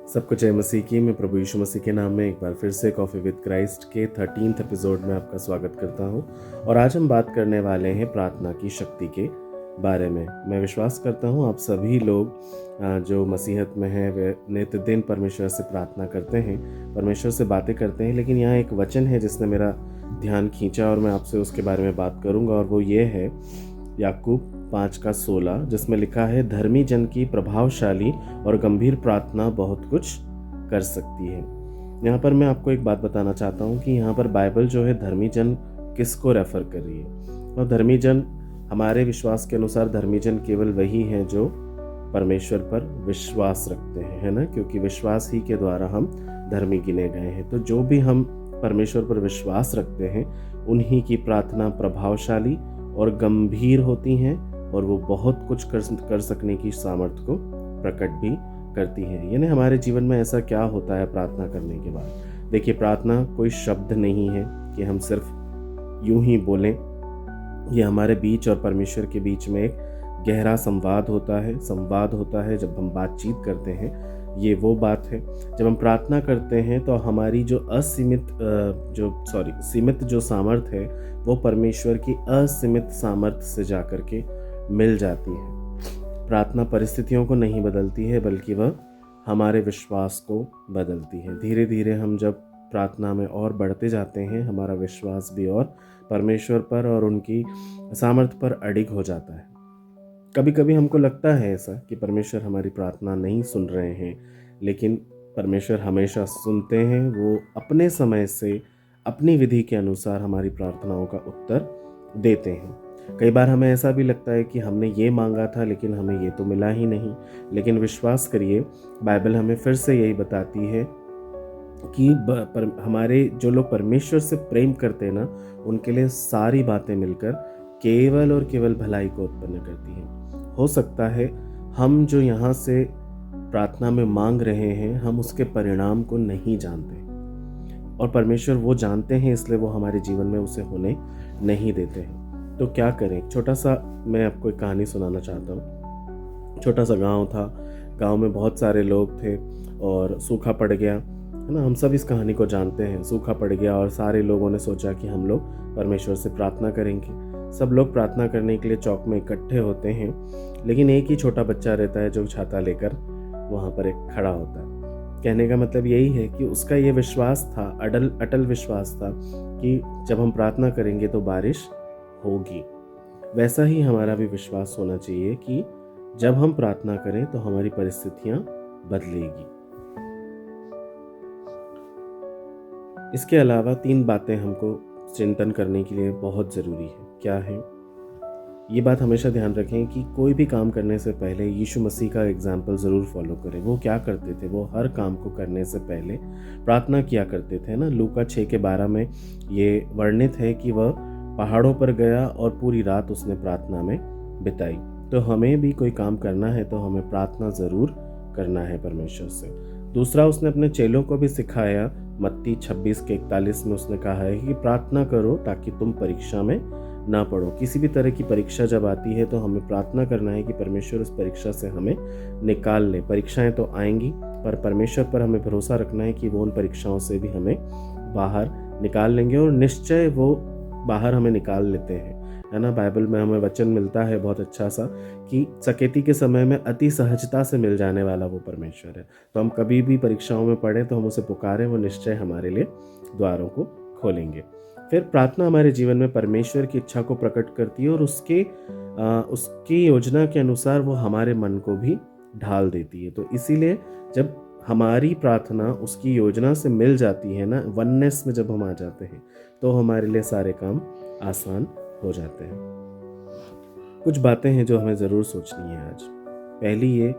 सबको जय मसीह की। मैं प्रभु यीशु मसीह के नाम में एक बार फिर से कॉफ़ी विद क्राइस्ट के 13th एपिसोड में आपका स्वागत करता हूं। और आज हम बात करने वाले हैं प्रार्थना की शक्ति के बारे में। मैं विश्वास करता हूं आप सभी लोग जो मसीहत में हैं वे नित्य दिन परमेश्वर से प्रार्थना करते हैं, परमेश्वर से बातें करते हैं। लेकिन यहाँ एक वचन है जिसने मेरा ध्यान खींचा और मैं आपसे उसके बारे में बात करूँगा, और वो ये है याकूब 5:16, जिसमें लिखा है, धर्मी जन की प्रभावशाली और गंभीर प्रार्थना बहुत कुछ कर सकती है। यहाँ पर मैं आपको एक बात बताना चाहता हूँ कि यहाँ पर बाइबल जो है धर्मी जन किसको रेफर कर रही है। और धर्मी जन, हमारे विश्वास के अनुसार धर्मी जन केवल वही हैं जो परमेश्वर पर विश्वास रखते हैं, है ना, क्योंकि विश्वास ही के द्वारा हम धर्मी गिने गए हैं। तो जो भी हम परमेश्वर पर विश्वास रखते हैं उन्हीं की प्रार्थना प्रभावशाली और गंभीर होती हैं, और वो बहुत कुछ कर सकने की सामर्थ्य को प्रकट भी करती है। यानी हमारे जीवन में ऐसा क्या होता है प्रार्थना करने के बाद। देखिए, प्रार्थना कोई शब्द नहीं है कि हम सिर्फ यूं ही बोलें। ये हमारे बीच और परमेश्वर के बीच में एक गहरा संवाद होता है जब हम बातचीत करते हैं। ये वो बात है, जब हम प्रार्थना करते हैं तो हमारी जो सीमित जो सामर्थ है वो परमेश्वर की असीमित सामर्थ से जाकर के मिल जाती है। प्रार्थना परिस्थितियों को नहीं बदलती है, बल्कि वह हमारे विश्वास को बदलती है। धीरे धीरे हम जब प्रार्थना में और बढ़ते जाते हैं, हमारा विश्वास भी और परमेश्वर पर और उनकी सामर्थ पर अडिग हो जाता है। कभी कभी हमको लगता है ऐसा कि परमेश्वर हमारी प्रार्थना नहीं सुन रहे हैं, लेकिन परमेश्वर हमेशा सुनते हैं। वो अपने समय से अपनी विधि के अनुसार हमारी प्रार्थनाओं का उत्तर देते हैं। कई बार हमें ऐसा भी लगता है कि हमने ये मांगा था लेकिन हमें ये तो मिला ही नहीं। लेकिन विश्वास करिए, बाइबल हमें फिर से यही बताती है कि हमारे जो लोग परमेश्वर से प्रेम करते हैं ना, उनके लिए सारी बातें मिलकर केवल और केवल भलाई को उत्पन्न करती हैं। हो सकता है हम जो यहाँ से प्रार्थना में मांग रहे हैं, हम उसके परिणाम को नहीं जानते, और परमेश्वर वो जानते हैं, इसलिए वो हमारे जीवन में उसे होने नहीं देते हैं। तो क्या करें? छोटा सा मैं आपको एक कहानी सुनाना चाहता हूँ। छोटा सा गांव था, गांव में बहुत सारे लोग थे और सूखा पड़ गया, है ना। हम सब इस कहानी को जानते हैं। सूखा पड़ गया और सारे लोगों ने सोचा कि हम लोग परमेश्वर से प्रार्थना करेंगे। सब लोग प्रार्थना करने के लिए चौक में इकट्ठे होते हैं, लेकिन एक ही छोटा बच्चा रहता है जो छाता लेकर वहाँ पर एक खड़ा होता है। कहने का मतलब यही है कि उसका ये विश्वास था, अटल विश्वास था कि जब हम प्रार्थना करेंगे तो बारिश होगी। वैसा ही हमारा भी विश्वास होना चाहिए कि जब हम प्रार्थना करें तो हमारी परिस्थितियां बदलेगी। इसके अलावा 3 बातें हमको चिंतन करने के लिए बहुत ज़रूरी है। क्या है ये बात? हमेशा ध्यान रखें कि कोई भी काम करने से पहले यीशु मसीह का एग्जाम्पल ज़रूर फॉलो करें। वो क्या करते थे? वो हर काम को करने से पहले प्रार्थना किया करते थे ना। लूका 6:12 में ये वर्णित है कि वह पहाड़ों पर गया और पूरी रात उसने प्रार्थना में बिताई। तो हमें भी कोई काम करना है तो हमें प्रार्थना ज़रूर करना है परमेश्वर से। दूसरा, उसने अपने चेलों को भी सिखाया। मत्ती 26:41 में उसने कहा है कि प्रार्थना करो ताकि तुम परीक्षा में ना पड़ो। किसी भी तरह की परीक्षा जब आती है तो हमें प्रार्थना करना है कि परमेश्वर उस परीक्षा से हमें निकाल ले। परीक्षाएं तो आएंगी, पर परमेश्वर पर हमें भरोसा रखना है कि वो उन परीक्षाओं से भी हमें बाहर निकाल लेंगे, और निश्चय वो बाहर हमें निकाल लेते हैं, है ना। बाइबल में हमें वचन मिलता है बहुत अच्छा सा कि सकेती के समय में अति सहजता से मिल जाने वाला वो परमेश्वर है। तो हम कभी भी परीक्षाओं में पड़े तो हम उसे पुकारें, वो निश्चय हमारे लिए द्वारों को खोलेंगे। फिर प्रार्थना हमारे जीवन में परमेश्वर की इच्छा को प्रकट करती है, और उसकी योजना के अनुसार वो हमारे मन को भी ढाल देती है। तो इसीलिए जब हमारी प्रार्थना उसकी योजना से मिल जाती है ना, वननेस में जब हम आ जाते हैं, तो हमारे लिए सारे काम आसान हो जाते हैं। कुछ बातें हैं जो हमें ज़रूर सोचनी है आज। पहली ये,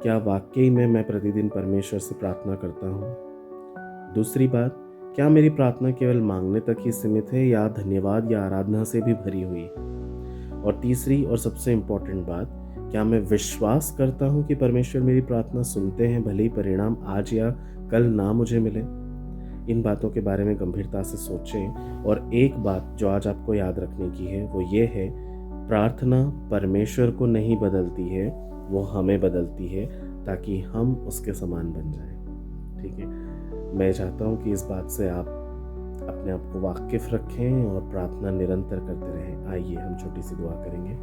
क्या वाकई में मैं प्रतिदिन परमेश्वर से प्रार्थना करता हूँ? दूसरी बात, क्या मेरी प्रार्थना केवल मांगने तक ही सीमित है या धन्यवाद या आराधना से भी भरी हुई है? और तीसरी और सबसे इम्पोर्टेंट बात, क्या मैं विश्वास करता हूँ कि परमेश्वर मेरी प्रार्थना सुनते हैं, भले ही परिणाम आज या कल ना मुझे मिले? इन बातों के बारे में गंभीरता से सोचें। और एक बात जो आज आपको याद रखने की है वो ये है, प्रार्थना परमेश्वर को नहीं बदलती है, वो हमें बदलती है ताकि हम उसके समान बन जाएं। ठीक है। मैं चाहता हूँ कि इस बात से आप अपने आप को वाकिफ़ रखें और प्रार्थना निरंतर करते रहें। आइए हम छोटी सी दुआ करेंगे।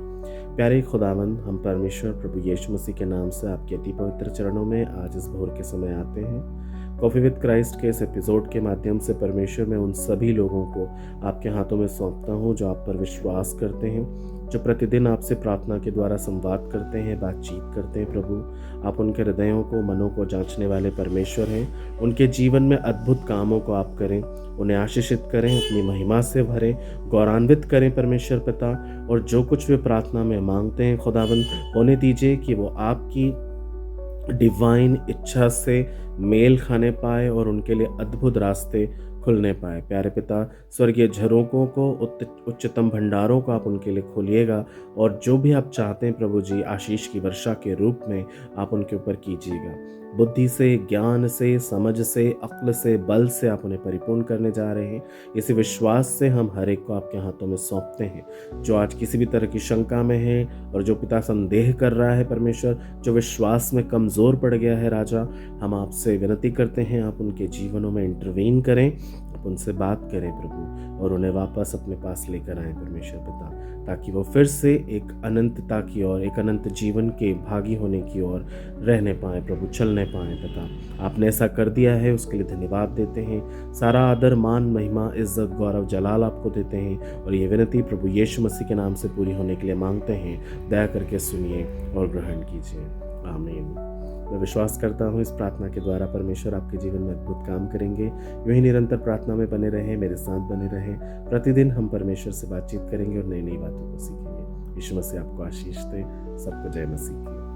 प्यारे खुदावंद, हम परमेश्वर प्रभु यीशु मसीह के नाम से आपके अति पवित्र चरणों में आज इस भोर के समय आते हैं। कॉफ़ी विद क्राइस्ट के इस एपिसोड के माध्यम से परमेश्वर, मैं उन सभी लोगों को आपके हाथों में सौंपता हूँ जो आप पर विश्वास करते हैं, जो प्रतिदिन आपसे प्रार्थना के द्वारा संवाद करते हैं, बातचीत करते हैं। प्रभु, आप उनके हृदयों को, मनों को जांचने वाले परमेश्वर हैं। उनके जीवन में अद्भुत कामों को आप करें, उन्हें आशीषित करें, अपनी महिमा से भरें, गौरवान्वित करें परमेश्वर पिता। और जो कुछ वे प्रार्थना में मांगते हैं खुदावंद, होने दीजिए कि वो आपकी डिवाइन इच्छा से मेल खाने पाए और उनके लिए अद्भुत रास्ते खुलने पाए। प्यारे पिता, स्वर्गीय झरोकों को, उच्चतम भंडारों को आप उनके लिए खोलिएगा और जो भी आप चाहते हैं प्रभु जी, आशीष की वर्षा के रूप में आप उनके ऊपर कीजिएगा। बुद्धि से, ज्ञान से, समझ से, अक्ल से, बल से आप उन्हें परिपूर्ण करने जा रहे हैं। इसी विश्वास से हम हर एक को आपके हाथों में सौंपते हैं। जो आज किसी भी तरह की शंका में है और जो पिता संदेह कर रहा है परमेश्वर, जो विश्वास में कमज़ोर पड़ गया है राजा, हम आपसे विनती करते हैं आप उनके जीवनों में इंटरवीन करें, आप उनसे बात करें प्रभु, और उन्हें वापस अपने पास लेकर आएँ परमेश्वर पिता, ताकि वो फिर से एक अनंतता की ओर, एक अनंत जीवन के भागी होने की ओर रहने पाएँ प्रभु, चलने पाएँ पिता। आपने ऐसा कर दिया है, उसके लिए धन्यवाद देते हैं। सारा आदर, मान, महिमा, इज्जत, गौरव, जलाल आपको देते हैं और ये विनती प्रभु यीशु मसीह के नाम से पूरी होने के लिए मांगते हैं। दया करके सुनिए और ग्रहण कीजिए। आमीन। मैं विश्वास करता हूँ इस प्रार्थना के द्वारा परमेश्वर आपके जीवन में अद्भुत काम करेंगे। यूं ही निरंतर प्रार्थना में बने रहें, मेरे साथ बने रहें। प्रतिदिन हम परमेश्वर से बातचीत करेंगे और नई नई बातों को सीखेंगे। यीशु मसीह आपको आशीष दे। सबको जय मसीह की।